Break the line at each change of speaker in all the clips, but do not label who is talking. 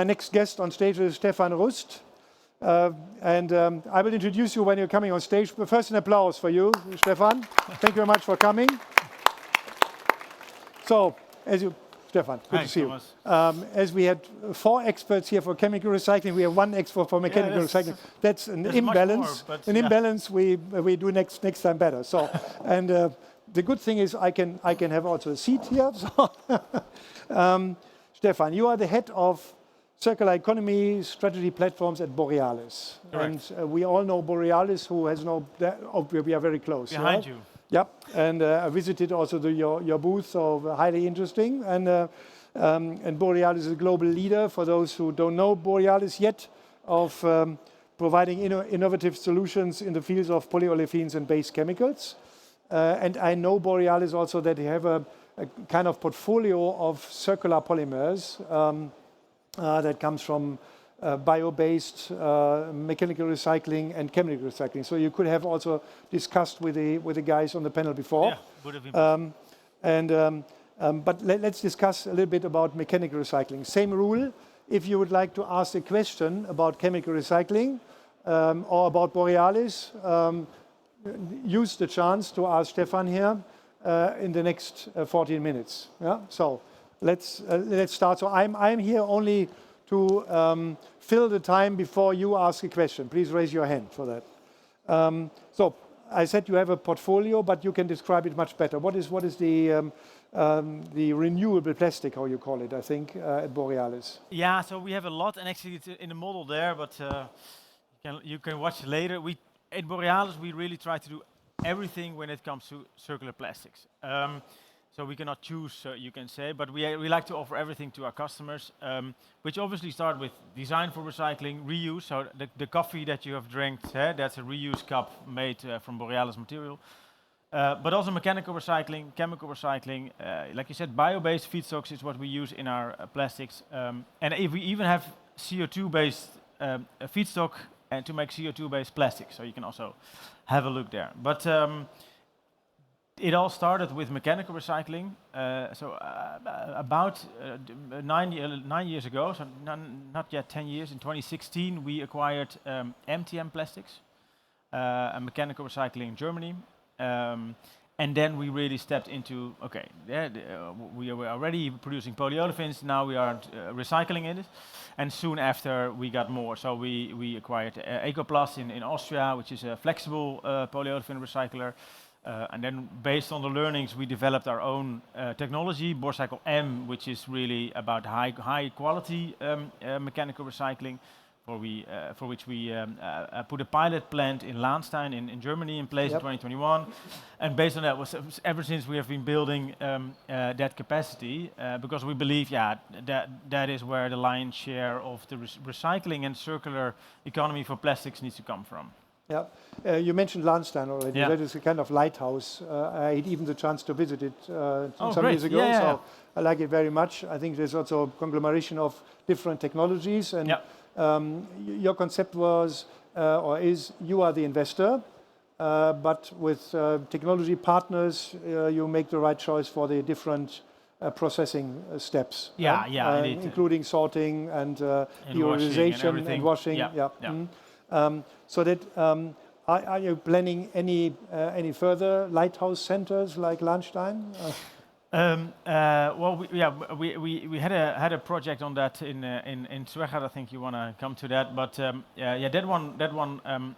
My next guest on stage is Stephan Roest. I will introduce you when you're coming on stage. But first, an applause for you, Stephan. Thank you very much for coming. So, Stephan, good to see you. As we had 4 experts here for chemical recycling, we have 1 expert for mechanical recycling. That's an imbalance. More, an imbalance we do next time better. So, the good thing is I can have also a seat here. So, Stephan, you are the head of circular economy strategy platforms at Borealis. Correct. And we all know Borealis, who has we are very close.
Behind you.
Yep, and I visited also your booth, so highly interesting. And Borealis is a global leader, for those who don't know Borealis yet, of providing innovative solutions in the fields of polyolefins and base chemicals. And I know Borealis also that they have a kind of portfolio of circular polymers that comes from bio-based mechanical recycling and chemical recycling. So you could have also discussed with the guys on the panel before.
Yeah, would have been.
But let's discuss a little bit about mechanical recycling. Same rule. If you would like to ask a question about chemical recycling or about Borealis, use the chance to ask Stephan here in the next 14 minutes. Yeah. So let's start. So I'm here only to fill the time before you ask a question. Please raise your hand for that. So I said you have a portfolio, but you can describe it much better. What is the renewable plastic, how you call it, I think, at Borealis?
Yeah, so we have a lot, and actually it's in the model there, but you can watch later. At Borealis, we really try to do everything when it comes to circular plastics. So we cannot choose, you can say, but we like to offer everything to our customers, which obviously start with design for recycling, reuse. So the coffee that you have drank, that's a reuse cup made from Borealis material. But also mechanical recycling, chemical recycling, like you said, bio-based feedstocks is what we use in our plastics. And if we even have CO2-based feedstock and to make CO2-based plastic, so you can also have a look there. But it all started with mechanical recycling. About 9 years ago, so not yet 10 years, in 2016, we acquired MTM Plastics, a mechanical recycling in Germany. And then we really stepped into, we were already producing polyolefins, now we are recycling it. And soon after, we got more. So we acquired Ecoplast in Austria, which is a flexible polyolefin recycler. And then based on the learnings, we developed our own technology, Borealis M, which is really about high quality mechanical recycling, for which we put a pilot plant in Lahnstein in Germany in place in 2021. And based on that, ever since we have been building that capacity, because we believe, that is where the lion's share of the recycling and circular economy for plastics needs to come from.
Yeah, you mentioned Lahnstein already. Yeah. That is a kind of lighthouse. I had even the chance to visit it some years ago, so I like it very much. I think there's also a conglomeration of different technologies, and your concept was, or is, you are the investor, but with technology partners, you make the right choice for the different processing steps.
Including
sorting and deodorization and washing. So that are you planning any further lighthouse centers like Lahnstein?
Well, we had a project on that in Schwechat. I think you want to come to that, but that one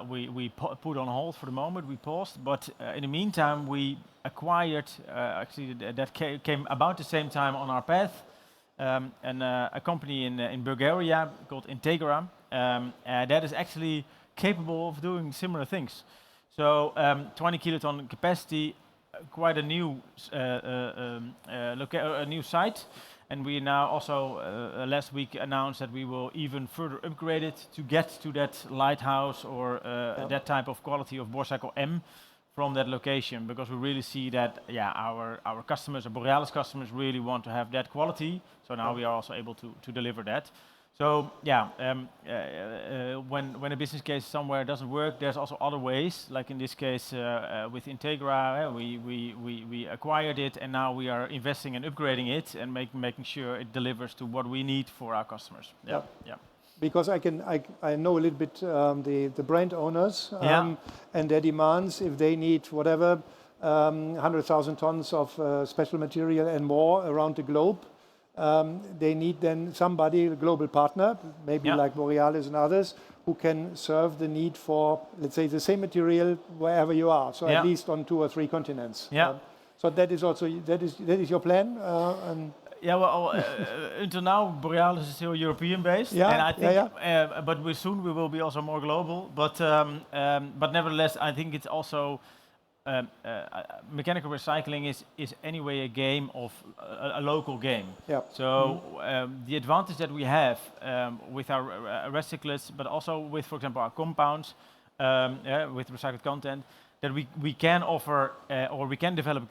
we put on hold for the moment. We paused, but in the meantime we acquired actually that came about the same time on our path, and a company in Bulgaria called Integra. That is actually capable of doing similar things. So 20 kiloton capacity, quite a new site, and we now also last week announced that we will even further upgrade it to get to that lighthouse or that type of quality of Borealis M, from that location, because we really see that our customers, our Borealis customers, really want to have that quality. So now we are also able to deliver that. So when a business case somewhere doesn't work, there's also other ways. Like in this case with Integra, we acquired it, and now we are investing and upgrading it and making sure it delivers to what we need for our customers. Yeah.
Because I know a little bit the brand owners and their demands. If they need whatever 100,000 tons of special material and more around the globe, they need then somebody, a global partner, maybe like Borealis and others, who can serve the need for, let's say, the same material wherever you are. So at least on 2 or 3 continents. So that is also that is your plan.
Until now, Borealis is still European-based, and I think, but soon we will be also more global. But nevertheless, I think it's also mechanical recycling is anyway a game of a local game. So the advantage that we have with our recyclates, but also with, for example, our compounds with recycled content, that we can offer or we can develop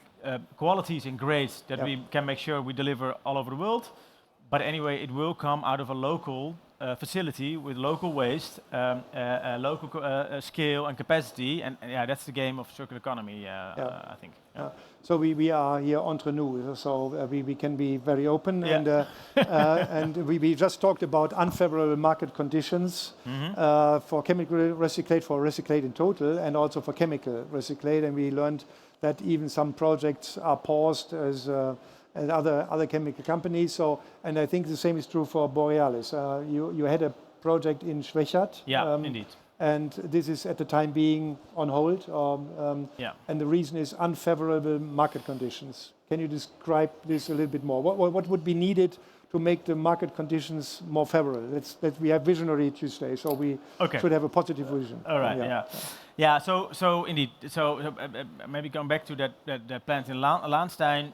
qualities and grades that we can make sure we deliver all over the world. But anyway, it will come out of a local facility with local waste, local scale and capacity, and that's the game of circular economy, I think.
So we are here entre nous, so we can be very open, and we just talked about unfavorable market conditions for chemical recyclate, for recyclate in total, and also for chemical recyclate, and we learned that even some projects are paused as other chemical companies. So, and I think the same is true for Borealis. You had a project in Schwechat.
Indeed.
And this is at the time being on hold. And the reason is unfavorable market conditions. Can you describe this a little bit more? What would be needed to make the market conditions more favorable? We have Visionary Tuesday, so we should have a positive vision.
All right. So indeed. So maybe going back to that plant in Laanstein,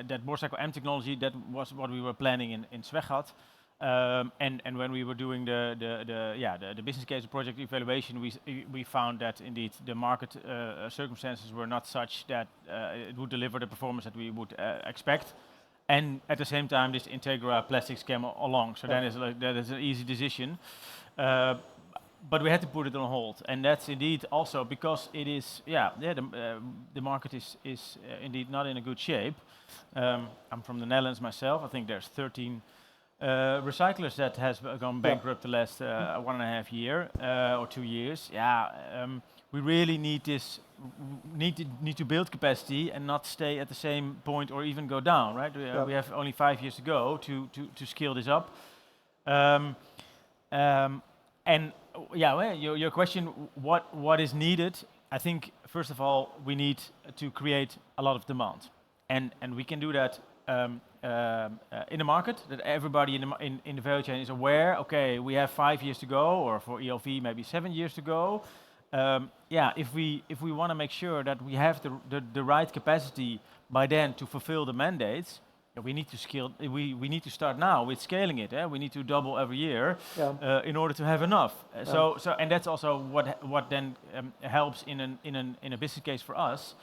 that Borecycle M technology, that was what we were planning in Schwechat. And when we were doing the business case project evaluation, we found that indeed the market circumstances were not such that it would deliver the performance that we would expect. And at the same time, this Integra plastics came along. So then that is an easy decision. But we had to put it on hold, and that's indeed also because it is, the market is indeed not in a good shape. I'm from the Netherlands myself. I think there's 13 recyclers that has gone bankrupt the last 1.5 year or 2 years. We really need to build capacity and not stay at the same point or even go down, right? We have only 5 years to go to scale this up. And your question, what is needed? I think first of all we need to create a lot of demand, and we can do that in the market, that everybody in the value chain is aware. Okay, we have 5 years to go, or for ELV maybe 7 years to go. If we want to make sure that we have the right capacity by then to fulfill the mandates, we need to scale. We need to start now with scaling it. We need to double every year in order to have enough. So and that's also what then helps in a business case for us.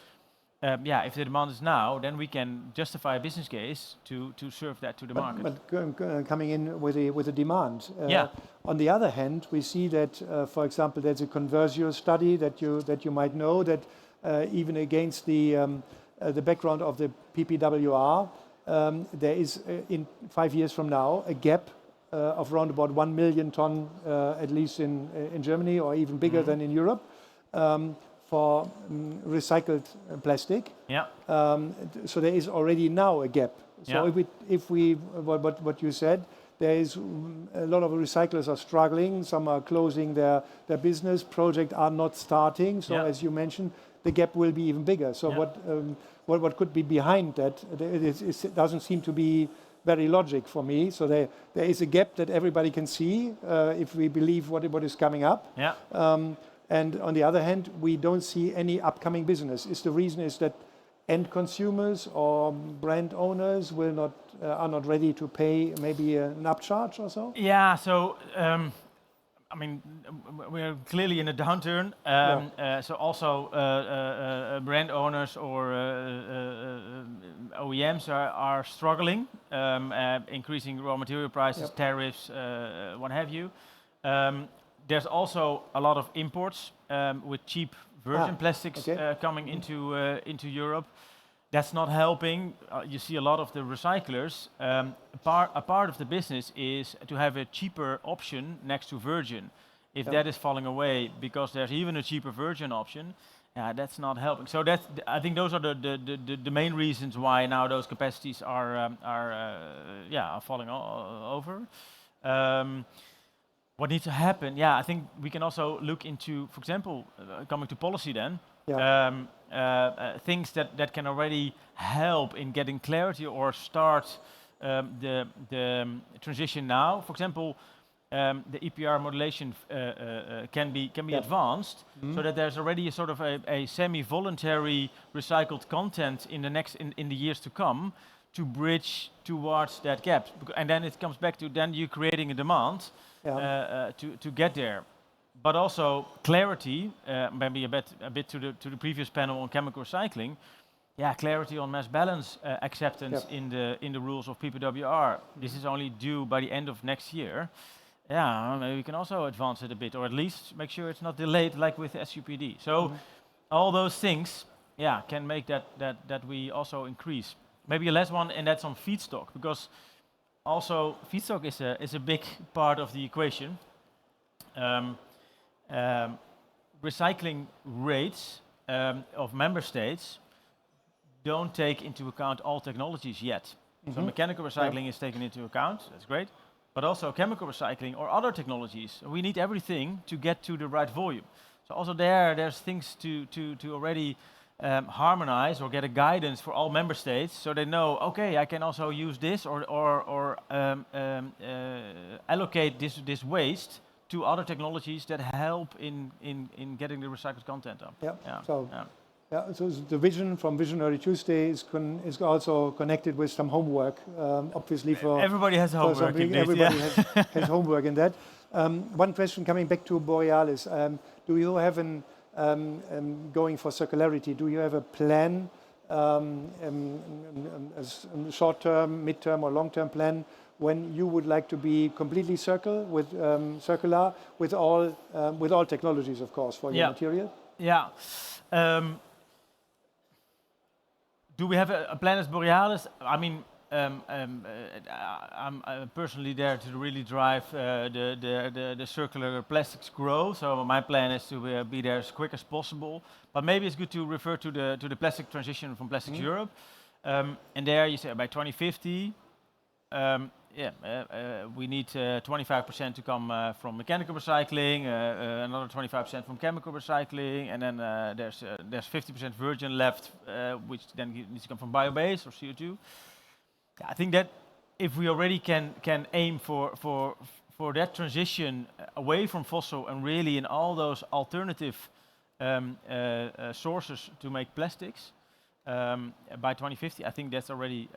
If the demand is now, then we can justify a business case to serve that to the market.
But coming in with a demand. On the other hand, we see that, for example, there's a Conversio study that you might know, that even against the background of the PPWR, there is in 5 years from now a gap of around about 1 million ton, at least in Germany, or even bigger than in Europe, for recycled plastic. So there is already now a gap. So if we what you said, there is a lot of recyclers are struggling. Some are closing their business. Projects are not starting. So as you mentioned, the gap will be even bigger. So what could be behind that? It doesn't seem to be very logic for me. So there is a gap that everybody can see if we believe what is coming up. And on the other hand, we don't see any upcoming business. The reason is that end consumers or brand owners are not ready to pay maybe an upcharge or so?
So I mean, we're clearly in a downturn. So also brand owners or OEMs are struggling, increasing raw material prices, tariffs, what have you. There's also a lot of imports with cheap virgin plastics coming into Europe. That's not helping. You see a lot of the recyclers. A part of the business is to have a cheaper option next to virgin. If that is falling away because there's even a cheaper virgin option, that's not helping. So I think those are the main reasons why now those capacities are falling over. What needs to happen? Yeah, I think we can also look into, for example, coming to policy then. Things that can already help in getting clarity or start the transition now. For example, the EPR modulation can be advanced, so that there's already a sort of a semi-voluntary recycled content in the years to come to bridge towards that gap. And then it comes back to then you creating a demand to get there. But also clarity, maybe a bit to the previous panel on chemical recycling. Yeah, clarity on mass balance acceptance in the rules of PPWR. This is only due by the end of next year. Yeah, maybe we can also advance it a bit, or at least make sure it's not delayed like with SUPD. So all those things, can make that we also increase. Maybe a last one, and that's on feedstock, because also feedstock is a big part of the equation. Recycling rates of member states don't take into account all technologies yet. So mechanical recycling is taken into account, that's great, but also chemical recycling or other technologies. We need everything to get to the right volume. So also there's things to already harmonize or get a guidance for all member states, so they know, okay, I can also use this or allocate this waste to other technologies that help in getting the recycled content up.
So the vision from Visionary Tuesday is also connected with some homework, obviously for
everybody has homework.
Everybody has homework in that. One question coming back to Borealis: do you have going for circularity? Do you have a plan, a short-term, mid-term, or long-term plan when you would like to be completely circular with all technologies, of course, for your material?
Do we have a plan as Borealis? I mean, I'm personally there to really drive the circular plastics growth. So my plan is to be there as quick as possible. But maybe it's good to refer to the plastic transition from Plastics Europe. And there you say by 2050, we need 25% to come from mechanical recycling, another 25% from chemical recycling, and then there's 50% virgin left, which then needs to come from bio-based or CO2. I think that if we already can aim for that transition away from fossil and really in all those alternative sources to make plastics, by 2050, I think that's already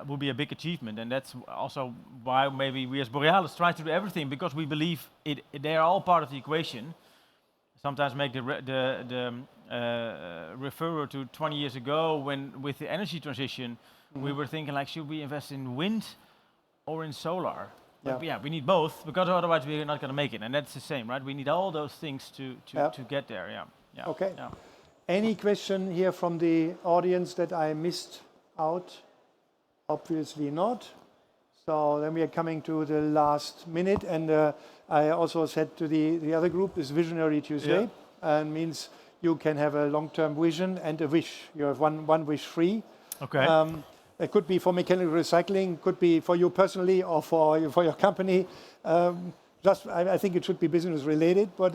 will be a big achievement, and that's also why maybe we as Borealis try to do everything, because we believe they are all part of the equation. Sometimes make the referrer to 20 years ago when with the energy transition we were thinking like, should we invest in wind or in solar? We need both, because otherwise we're not going to make it, and that's the same, right? We need all those things to get there.
Okay. Any question here from the audience that I missed out? Obviously not. So then we are coming to the last minute, and I also said to the other group, is Visionary Tuesday, and means you can have a long-term vision and a wish. You have one wish free.
Okay.
It could be for mechanical recycling, could be for you personally or for your company. I think it should be business related. What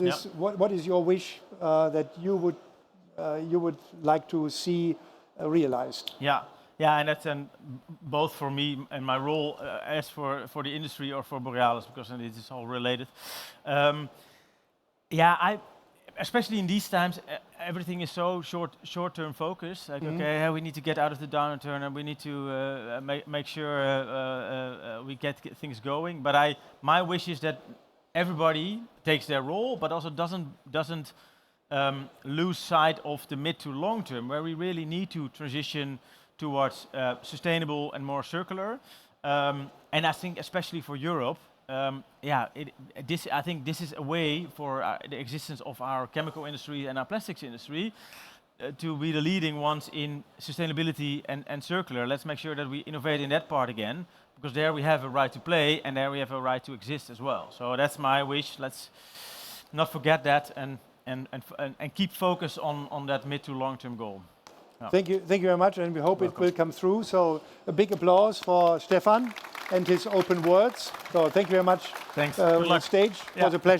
is your wish that you would like to see realized?
And that's both for me and my role as for the industry or for Borealis, because it is all related. Especially in these times, everything is so short-term focused. Like, okay, we need to get out of the downturn, and we need to make sure we get things going. But my wish is that everybody takes their role, but also doesn't lose sight of the mid to long term, where we really need to transition towards sustainable and more circular. And I think especially for Europe, I think this is a way for the existence of our chemical industry and our plastics industry to be the leading ones in sustainability and circular. Let's make sure that we innovate in that part again, because there we have a right to play and there we have a right to exist as well. So that's my wish. Let's not forget that and keep focus on that mid to long term goal. Yeah.
Thank you very much, and we hope it will come through. So a big applause for Stephan and his open words. So thank you very much.
Thanks.
On stage. It was a pleasure.